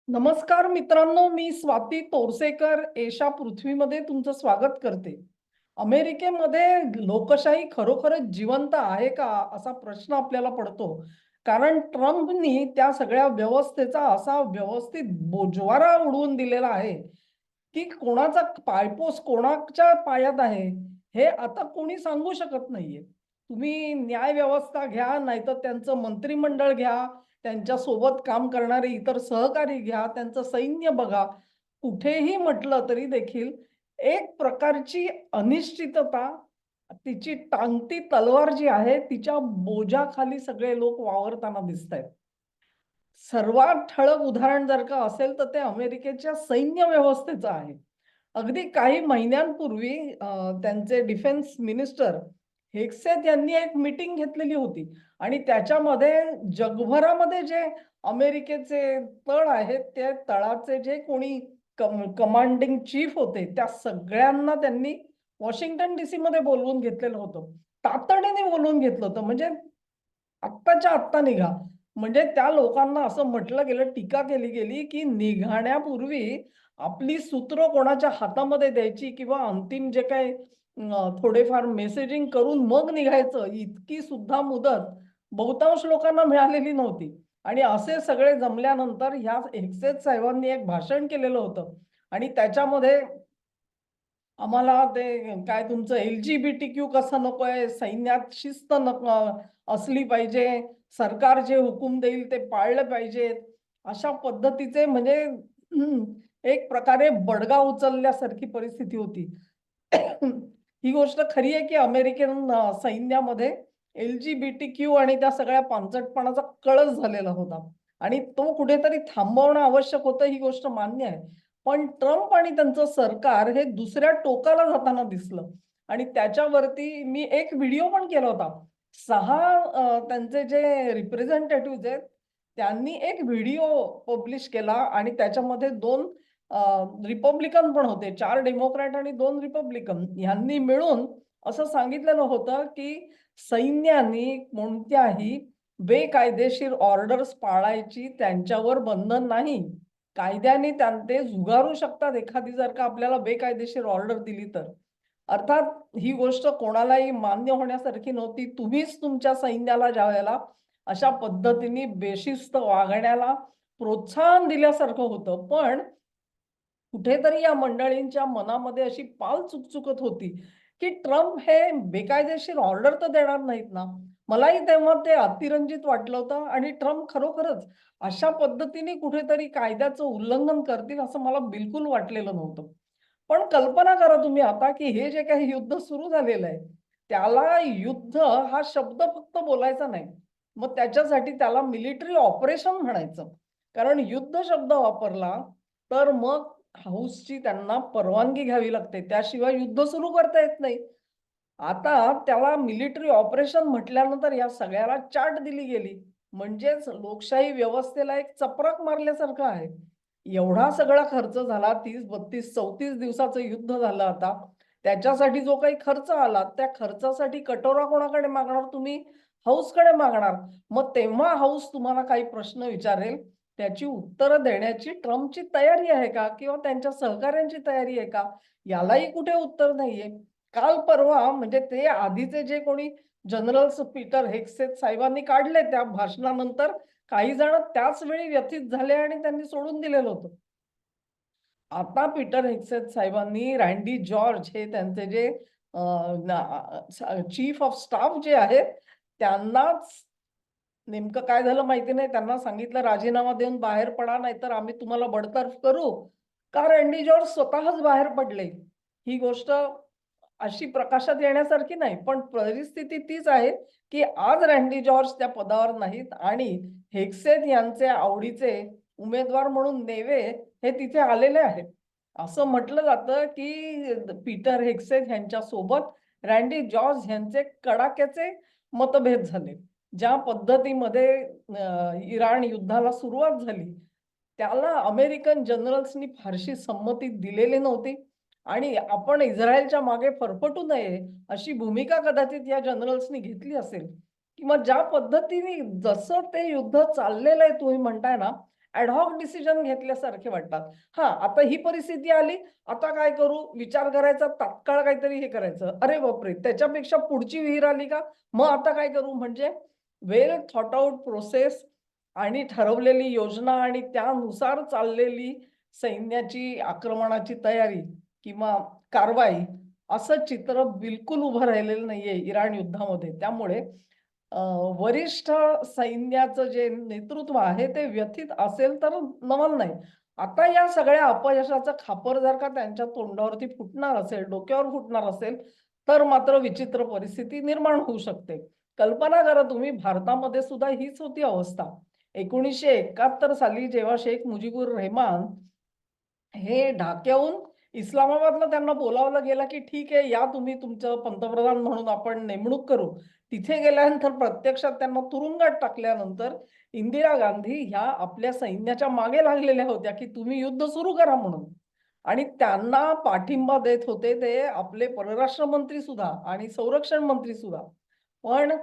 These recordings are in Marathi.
नमस्कार मित्रांनो, मी स्वाती तोरसेकर एशा पृथ्वीमध्ये तुमचं स्वागत करते. अमेरिकेमध्ये लोकशाही खरोखरच जिवंत आहे का असा प्रश्न आपल्याला पडतो. कारण ट्रम्पनी त्या सगळ्या व्यवस्थेचा असा व्यवस्थित बोजवारा उडवून दिलेला आहे, की कोणाचा पायपोस कोणाच्या पायात आहे, हे आता कोणी सांगू शकत नाहीये. तुम्ही न्याय व्यवस्था घ्या, नाहीतर त्यांचं मंत्रिमंडळ घ्या, त्यांच्या सोबत काम करणारे इतर सहकारी घ्या, त्यांचं सैन्य बघा. कुठेही म्हटलं तरी देखील एक प्रकारची अनिश्चितता, तिची टांगती तलवार जी आहे, तिच्या बोजाखाली सगळे लोक वावरताना दिसतायत. सर्वात ठळक उदाहरण जर का असेल, तर ते अमेरिकेच्या सैन्य व्यवस्थेचं आहे. अगदी काही महिन्यांपूर्वी त्यांचे डिफेन्स मिनिस्टर हेगसेथ यांनी एक मीटिंग घेतलेली होती आणि त्याच्यामध्ये जगभरामध्ये जे अमेरिकेचे तळ आहेत, त्या तळाचे जे कोणी कमांडिंग चीफ होते, त्या सगळ्यांना त्यांनी वॉशिंग्टन डीसीमध्ये बोलवून घेतलेलं होतं. तातडीने बोलवून घेतलं होतं. म्हणजे आत्ताच्या आत्ता निघा. म्हणजे त्या लोकांना असं म्हटलं गेलं, टीका केली गेली, की निघण्यापूर्वी आपली सूत्र कोणाच्या हातामध्ये द्यायची किंवा अंतिम जे काही थोडेफार मेसेजिंग करून मग निघायचं, इतकी सुद्धा मुदत बहुतांश लोकांना मिळालेली नव्हती. आणि असे सगळे जमल्यानंतर ह्या हेगसेथ साहेबांनी एक भाषण केलेलं होतं आणि त्याच्यामध्ये आम्हाला ते काय तुमचं एल-जी-बी-टी-क्यू कसं नकोय, सैन्यात शिस्त नको असली पाहिजे, सरकार जे हुकूम देईल ते पाळलं पाहिजेत. अशा पद्धतीचे म्हणजे एक प्रकारे बडगा उचलल्यासारखी परिस्थिती होती. ही गोष्ट खरी आहे, की अमेरिकन सैन्यामध्ये एल-जी-बी-टी-क्यू आणि त्या सगळ्या पानसटपणाचा कळस झालेला होता आणि तो कुठेतरी थांबवणं आवश्यक होतं, ही गोष्ट मान्य आहे. पण ट्रम्प आणि त्यांचं सरकार हे दुसऱ्या टोकाला जाताना दिसलं आणि त्याच्यावरती मी एक व्हिडिओ पण केला होता. 6 त्यांचे जे रिप्रेझेंटेटिव्हज आहेत, त्यांनी एक व्हिडिओ पब्लिश केला आणि त्याच्यामध्ये 2 रिपब्लिकन पण होते. 4 डेमोक्रॅट आणि 2 रिपब्लिकन ह्यांनी मिळून असं सांगितलेलं होतं, की सैन्याने कोणत्याही बेकायदेशीर ऑर्डर्स पाळायची त्यांच्यावर बंधन नाही. कायद्याने ते झुगारू शकतात एखादी जर का आपल्याला बेकायदेशीर ऑर्डर दिली तर. अर्थात ही गोष्ट कोणालाही मान्य होण्यासारखी नव्हती. तुम्हीच तुमच्या सैन्याला ज्यावेळेला अशा पद्धतीने बेशिस्त वागण्याला प्रोत्साहन दिल्यासारखं होतं. पण कुठेतरी या मंडळींच्या मनामध्ये अशी पाल चुकचुकत होती, की ट्रम्प हे बेकायदेशीर ऑर्डर तर देणार नाहीत ना. मलाही तेव्हा ते अतिरंजित वाटलं होतं आणि ट्रम्प खरोखरच अशा पद्धतीने कुठेतरी कायद्याचं उल्लंघन करतील असं मला बिलकुल वाटलेलं नव्हतं. पण कल्पना करा तुम्ही आता, की हे जे काही युद्ध सुरू झालेलं आहे, त्याला युद्ध हा शब्द फक्त बोलायचा नाही. मग त्याच्यासाठी त्याला मिलिटरी ऑपरेशन म्हणायचं. कारण युद्ध शब्द वापरला, तर मग हाऊसची त्यांना परवानगी घ्यावी लागते. त्याशिवाय युद्ध सुरू करता येत नाही. आता त्याला मिलिटरी ऑपरेशन म्हटल्यानंतर या सगळ्याला चाट दिली गेली. म्हणजेच लोकशाही व्यवस्थेला एक चपराक मारल्यासारखं आहे. एवढा सगळा खर्च झाला 30, 32, 34 दिवसाचं युद्ध झालं आता. त्याच्यासाठी जो काही खर्च आला, त्या खर्चासाठी कटोरा कोणाकडे मागणार तुम्ही? हाऊसकडे मागणार. मग तेव्हा हाऊस तुम्हाला काही प्रश्न विचारेल. त्याची उत्तरं देण्याची ट्रम्पची तयारी आहे का? किंवा त्यांच्या सहकाऱ्यांची तयारी आहे का? यालाही कुठे उत्तर नाहीये. काल परवा म्हणजे ते आधीचे जे कोणी जनरल्स पीटर हेगसेथ साहेबांनी काढले त्या भाषणानंतर काही जण त्याच वेळी व्यथित झाले आणि त्यांनी सोडून दिलेलं होतं. आता पीटर हेगसेथ साहेबांनी रँडी जॉर्ज हे त्यांचे जे चीफ ऑफ स्टाफ जे आहेत त्यांनाच नेमकं काय झालं माहिती नाही. त्यांना सांगितलं राजीनामा देऊन बाहेर पडा, नाहीतर आम्ही तुम्हाला बडतर्फ करू. का रँडी जॉर्ज स्वतःच बाहेर पडले. ही गोष्ट अशी प्रकाशात येण्यासारखी नाही. पण परिस्थिती तीच आहे, की आज रँडी जॉर्ज त्या पदावर नाहीत आणि हेगसेथ यांचे आवडीचे उमेदवार म्हणून नेवे हे तिथे आलेले आहेत. असं म्हटलं जातं, की पीटर हेगसेथ यांच्यासोबत रँडी जॉर्ज यांचे कडाक्याचे मतभेद झाले. ज्या पद्धतीमध्ये इराण युद्धाला सुरुवात झाली, त्याला अमेरिकन जनरल्सनी फारशी संमती दिलेली नव्हती आणि आपण इस्रायलच्या मागे फरफटू नये, अशी भूमिका कदाचित या जनरल्सनी घेतली असेल किंवा ज्या पद्धतीने जसं ते युद्ध चाललेलं आहे तुम्ही म्हणताय ना, ॲडहॉक डिसिजन घेतल्यासारखे वाटतात. हां, आता ही परिस्थिती आली, आता काय करू? विचार करायचा, तात्काळ काहीतरी हे करायचं. अरे बापरे! त्याच्यापेक्षा पुढची विहीर आली का? मग आता काय करू? म्हणजे वेल थॉट आउट प्रोसेस आणि ठरवलेली योजना आणि त्यानुसार चाललेली सैन्याची आक्रमणाची तयारी किंवा कारवाई असं चित्र बिलकुल उभं राहिलेलं नाहीये इराण युद्धामध्ये. त्यामुळे अ, वरिष्ठ सैन्याचं जे नेतृत्व आहे ते व्यथित असेल तर नवल नाही. आता या सगळ्या अपयशाचं खापर जर का त्यांच्या तोंडावरती फुटणार असेल, डोक्यावर फुटणार असेल, तर मात्र विचित्र परिस्थिती निर्माण होऊ शकते. कल्पना करा तुम्ही भारतामध्ये सुद्धा हीच होती अवस्था. 1971 साली जेव्हा शेख मुजीबुर रहमान हे ढाक्याहून इस्लामाबादला त्यांना बोलावलं गेलं, की ठीक आहे या तुम्ही तुमचं पंतप्रधान म्हणून आपण नेमणूक करू. तिथे गेल्यानंतर प्रत्यक्षात त्यांना तुरुंगात टाकल्यानंतर इंदिरा गांधी ह्या आपल्या सैन्याच्या मागे लागलेल्या होत्या, की तुम्ही युद्ध सुरू करा म्हणून. आणि त्यांना पाठिंबा देत होते ते आपले परराष्ट्र मंत्री सुद्धा आणि संरक्षण मंत्री सुद्धा. पण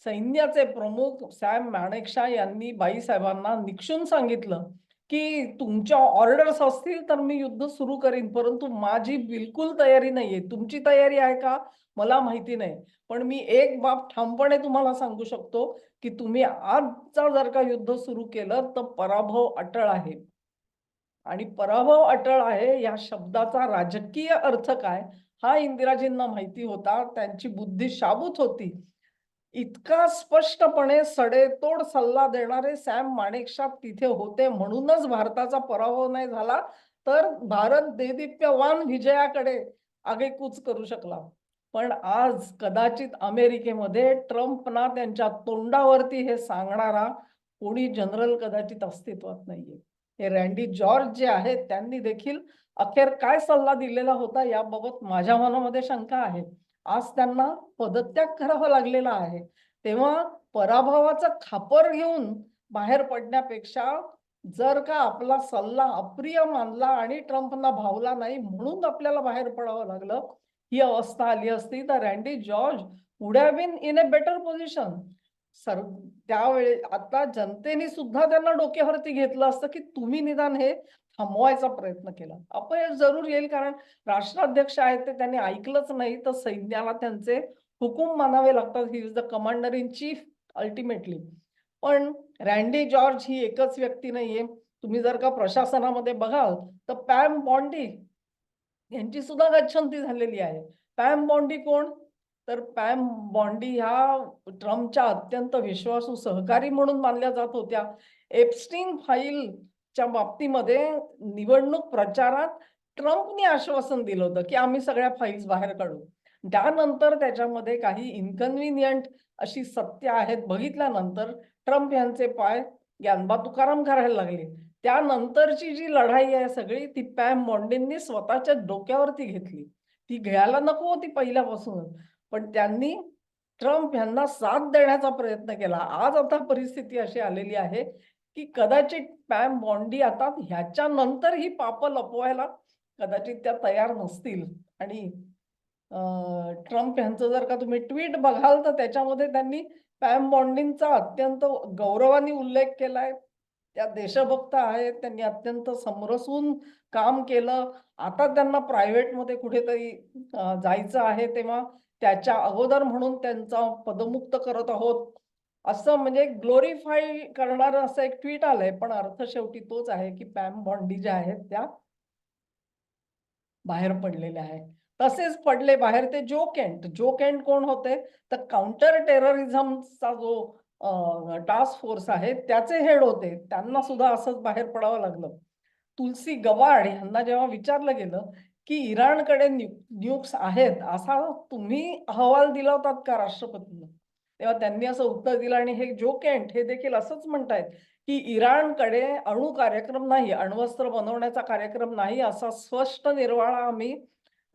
सैन्याचे प्रमुख सॅम मॅनेकशॉ यांनी बाईसाहेबांना निक्षून सांगितलं, की तुमच्या ऑर्डर्स असतील तर मी युद्ध सुरू करीन, परंतु माझी बिलकुल तयारी नाहीये. तुमची तयारी आहे का? मला माहिती नाही. पण मी एक बाब ठामपणे तुम्हाला सांगू शकतो, की तुम्ही आजचा जर का युद्ध सुरू केलं तर पराभव अटळ आहे. आणि पराभव अटळ आहे या शब्दाचा राजकीय अर्थ काय? हा इंदिराजींना माहिती होता. त्यांची बुद्धी शाबूत होती. इतका स्पष्टपणे सडेतोड सल्ला देणारे सॅम माणेकशॉ तिथे होते म्हणूनच भारताचा पराभव नाही झाला, तर भारत देदीप्यमान विजयाकडे आगेकूच करू शकला. पण आज कदाचित अमेरिकेमध्ये ट्रम्पना त्यांच्या तोंडावरती हे सांगणारा कोणी जनरल कदाचित अस्तित्वात नाहीये. हे रँडी जॉर्ज जे आहेत त्यांनी देखील अखेर काय सल्ला दिलेला होता याबाबत माझ्या मनामध्ये शंका आहे. आज त्यांना पदत्याग करावा लागलेला आहे. तेव्हा पराभवाचं खापर घेऊन बाहेर पडण्यापेक्षा जर का आपला सल्ला अप्रिय मानला आणि ट्रम्पना भावला नाही म्हणून आपल्याला बाहेर पडावं लागलं, ही अवस्था आली असती तर Randy George would have been in a better position. Sir त्यावेळी आता जनतेने सुद्धा त्यांना डोक्यावरती घेतलं असतं, की तुम्ही निदान हे थांबवायचा प्रयत्न केला. अपयश जरूर येईल कारण राष्ट्राध्यक्ष आहेत ते त्यांनी ऐकलंच नाही तर सैन्याला त्यांचे हुकूम मानावे लागतात. He is the commander in chief ultimately. पण रँडी जॉर्ज ही एकच व्यक्ती नाहीये. तुम्ही जर का प्रशासनामध्ये बघाल तर पॅम बॉन्डी यांची सुद्धा गच्छंती झालेली आहे. पॅम बॉन्डी कोण? तर पॅम बॉन्डी ह्या ट्रम्पच्या अत्यंत विश्वासू सहकारी म्हणून मानल्या जात होत्या. एप्स्टीन फाईलच्या बाबतीमध्ये निवडणूक प्रचारात ट्रम्पनी आश्वासन दिलं होतं, की आम्ही सगळ्या फाईल्स बाहेर काढू. त्यानंतर त्याच्यामध्ये काही इन्कन्व्हिनियंट अशी सत्य आहेत बघितल्यानंतर ट्रम्प यांचे पाय ग्यानबा तुकाराम करायला लागले. त्यानंतरची जी लढाई आहे सगळी ती पॅम बॉन्डींनी स्वतःच्या डोक्यावरती घेतली. ती घ्यायला नको होती पहिल्यापासूनच. पण त्यांनी ट्रम्प यांना साथ देण्याचा प्रयत्न केला. आज आता परिस्थिती अशी आलेली आहे, की कदाचित पॅम बॉन्डी आता ह्याच्यानंतर ही पापं लपवायला कदाचित त्या तयार नसतील आणि ट्रम्प यांचं जर का तुम्ही ट्वीट बघाल तर त्याच्यामध्ये त्यांनी पॅम बॉन्डींचा अत्यंत गौरवाने उल्लेख केलाय. त्या देशभक्त आहेत. त्यांनी अत्यंत समरसून काम केलं. आता त्यांना प्रायव्हेटमध्ये कुठेतरी जायचं आहे तेव्हा त्याच्या अगोदर म्हणून त्यांचा पदमुक्त करत आहोत. असं म्हणजे ग्लोरिफाय करणारं असं एक ट्वीट आलंय. पण अर्थ शेवटी तोच आहे, की पॅम बॉन्डी ज्या आहेत त्या बाहेर पडलेले आहेत. तसेच पडले बाहेर ते जो केंट. जो केंट कोण होते? तर काउंटर टेररिझमचा जो टास्क फोर्स आहे त्याचे हेड होते. त्यांना सुद्धा असंच बाहेर पडावं लागलं. तुलसी गवाड यांना जेव्हा विचारलं गेलं, की इराणकडे न्यूक्स आहेत, असा तुम्ही अहवाल दिला होतात का राष्ट्रपतींना? तेव्हा त्यांनी असं उत्तर दिलं आणि हे जो केंट हे देखील असंच म्हणतायत, की इराणकडे अणू कार्यक्रम नाही, अण्वस्त्र बनवण्याचा कार्यक्रम नाही, असा स्पष्ट निर्वाळा आम्ही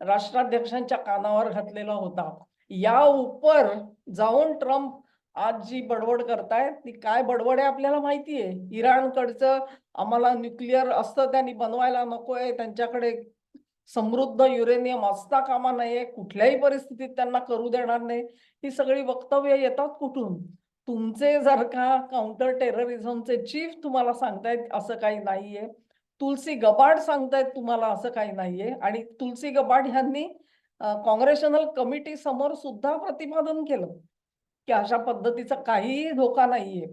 राष्ट्राध्यक्षांच्या कानावर घातलेला होता. या उपर जाऊन ट्रम्प आज जी बडबड करतायत, ती काय बडबड आहे आपल्याला माहिती आहे. इराणकडचं आम्हाला न्यूक्लिअर अस्त्र त्यांनी बनवायला नकोय, त्यांच्याकडे समृद्ध युरेनियम असता कामा नये, कुठल्याही परिस्थितीत त्यांना करू देणार नाही. ही सगळी वक्तव्य येतात कुठून? तुमचे जर का काउंटर टेररिझमचे चीफ तुम्हाला सांगतायत असं काही नाहीये. तुलसी गबाड सांगतायत तुम्हाला असं काही नाहीये आणि तुलसी गबाड ह्यांनी काँग्रेशनल कमिटी समोर सुद्धा प्रतिपादन केलं, की अशा पद्धतीचा काहीही धोका नाहीये.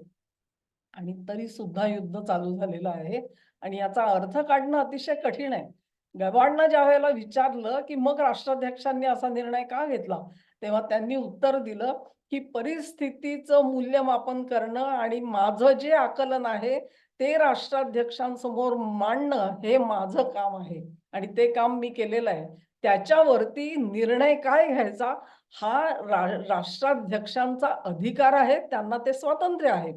आणि तरी सुद्धा युद्ध चालू झालेलं आहे आणि याचा अर्थ काढणं अतिशय कठीण आहे. गवाडनं ज्यावेळेला विचारलं, की मग राष्ट्राध्यक्षांनी असा निर्णय का घेतला? तेव्हा त्यांनी उत्तर दिलं, की परिस्थितीचं मूल्यमापन करणं आणि माझं जे आकलन आहे, ते राष्ट्राध्यक्षांसमोर मांडणं हे माझं काम आहे आणि ते काम मी केलेलं आहे. त्याच्यावरती निर्णय काय घ्यायचा हा राष्ट्राध्यक्षांचा अधिकार आहे, त्यांना ते स्वातंत्र्य आहे.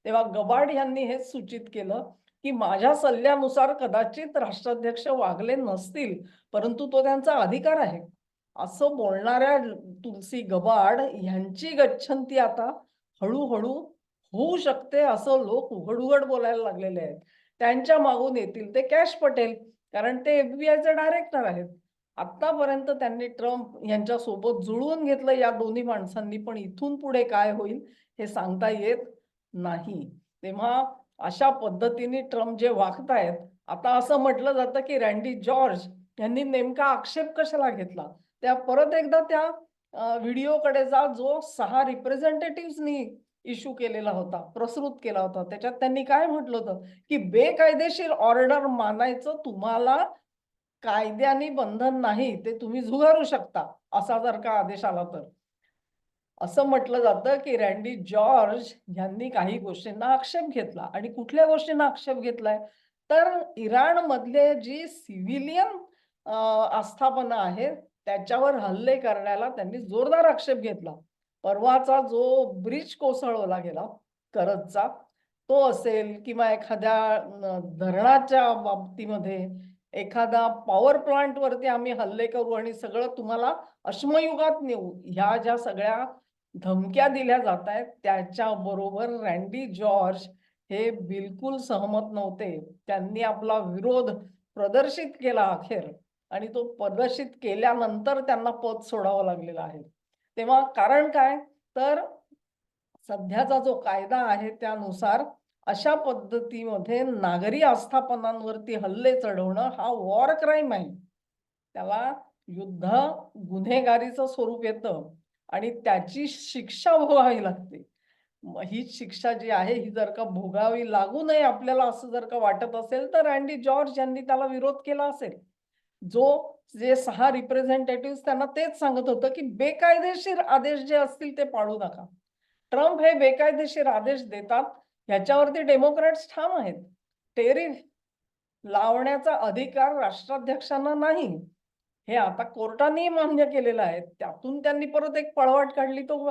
तेव्हा गबाड यांनी हेच सूचित केलं, की माझ्या सल्ल्यानुसार कदाचित राष्ट्राध्यक्ष वागले नसतील, परंतु तो त्यांचा अधिकार आहे. असं बोलणाऱ्या तुलसी गबाड यांची गच्छंती आता हळू-हळू होऊ शकते, असं लोक उघड-उघड बोलायला लागलेले आहेत. त्यांच्या मागून येतील ते कॅश पटेल, कारण ते एफ-बी-आयचे डायरेक्टर आहेत. आत्तापर्यंत त्यांनी ट्रम्प यांच्यासोबत जुळवून घेतलं या दोन्ही माणसांनी, पण इथून पुढे काय होईल हे सांगता येत नाही. तेव्हा अशा पद्धतीने ट्रम्प जे वागतायत, आता असं म्हटलं जातं, की रँडी जॉर्ज यांनी नेमका आक्षेप कशाला घेतला? त्या परत एकदा त्या व्हिडिओकडे जा, जो 6 रिप्रेझेंटेटिव्हजनी इश्यू केलेला होता, प्रसृत केला होता. त्याच्यात त्यांनी काय म्हटलं होतं, की बेकायदेशीर ऑर्डर मानायचं तुम्हाला कायद्याने बंधन नाही, ते तुम्ही झुगारू शकता, असा जर का आदेश आला तर. असं म्हटलं जातं, की रँडी जॉर्ज यांनी काही गोष्टींना आक्षेप घेतला आणि कुठल्या गोष्टींना आक्षेप घेतलाय? तर इराणमधले जी सिव्हिलियन आस्थापना आहे, त्याच्यावर हल्ले करण्याला त्यांनी जोरदार आक्षेप घेतला. परवाचा जो ब्रिज कोसळवला गेला करजचा, तो असेल किंवा एखाद्या धरणाच्या बाबतीमध्ये, एखादा पॉवर प्लांटवरती आम्ही हल्ले करू आणि सगळं तुम्हाला अश्मयुगात नेऊ, ह्या ज्या सगळ्या धमक्या दिल्या जातायत, त्याच्याबरोबर रँडी जॉर्ज हे बिलकुल सहमत नव्हते. त्यांनी आपला विरोध प्रदर्शित केला अखेर आणि तो प्रदर्शित केल्यानंतर त्यांना पद सोडावं लागलेलं आहे. तेव्हा कारण काय? तर सध्याचा जो कायदा आहे त्यानुसार अशा पद्धतीमध्ये नागरी आस्थापनांवरती हल्ले चढवणं हा वॉर क्राईम आहे. त्याला युद्ध गुन्हेगारीचं स्वरूप येतं आणि त्याची शिक्षा भोगावी लागते. ही शिक्षा जी आहे ही जर का भोगावी लागू नये आपल्याला असं जर का वाटत असेल, तर रँडी जॉर्ज यांनी त्याला विरोध केला असेल. जे 6 रिप्रेझेंटेटिव्हज त्यांना तेच सांगत होतं, की बेकायदेशीर आदेश जे असतील ते पाळू नका. ट्रम्प हे बेकायदेशीर आदेश देतात, ह्याच्यावरती डेमोक्रॅट्स ठाम आहेत. टेरिफ लावण्याचा अधिकार राष्ट्राध्यक्षांना नाही. हे आता कोर्टाने मान्य केलेलं आहे. त्यातून त्यांनी परत एक पळवाट काढली तो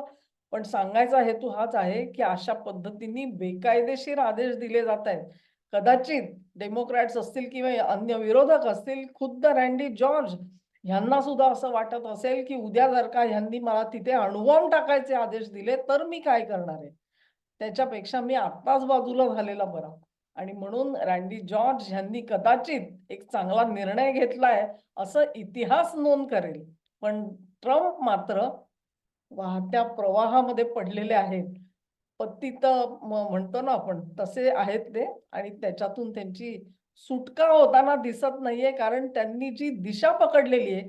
पण सांगायचा हेतू हाच आहे, की अशा पद्धतीने बेकायदेशीर आदेश दिले जातायत. कदाचित डेमोक्रॅट्स असतील किंवा अन्य विरोधक असतील, खुद्द रँडी जॉर्ज ह्यांना सुद्धा असं वाटत असेल, की उद्या जर का ह्यांनी मला तिथे अणुबॉम्ब टाकायचे आदेश दिले, तर मी काय करणार आहे? त्याच्यापेक्षा मी आत्ताच बाजूला झालेला बरा. आणि म्हणून रँडी जॉर्ज ह्यांनी कदाचित एक चांगला निर्णय घेतलाय, असं इतिहास नोंद करेल. पण ट्रम्प मात्र वाहत्या प्रवाहामध्ये पडलेले आहेत. पतित म्हणतो ना आपण, तसे आहेत ते आणि त्याच्यातून त्यांची सुटका होताना दिसत नाहीये, कारण त्यांनी जी दिशा पकडलेली आहे,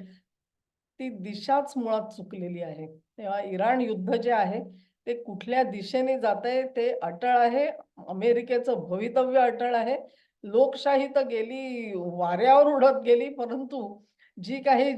ती दिशाच मुळात चुकलेली आहे. तेव्हा इराण युद्ध जे आहे, ते कुठल्या दिशेने जातंय ते अटळ आहे. अमेरिकेचं भवितव्य अटळ आहे. लोकशाही तर गेली वाऱ्यावर उडत गेली, परंतु जी काही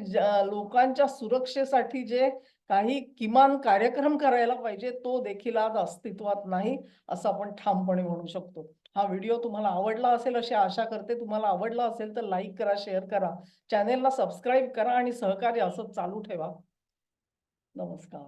लोकांच्या सुरक्षेसाठी जे काही किमान कार्यक्रम करायला पाहिजे, तो देखील आज अस्तित्वात नाही, असं आपण ठामपणे म्हणू शकतो. हा व्हिडिओ तुम्हाला आवडला असेल अशी आशा करते. तुम्हाला आवडला असेल तर लाईक करा, शेअर करा. चॅनेलला सबस्क्राईब करा आणि सहकार्य असंच चालू ठेवा. नमस्कार.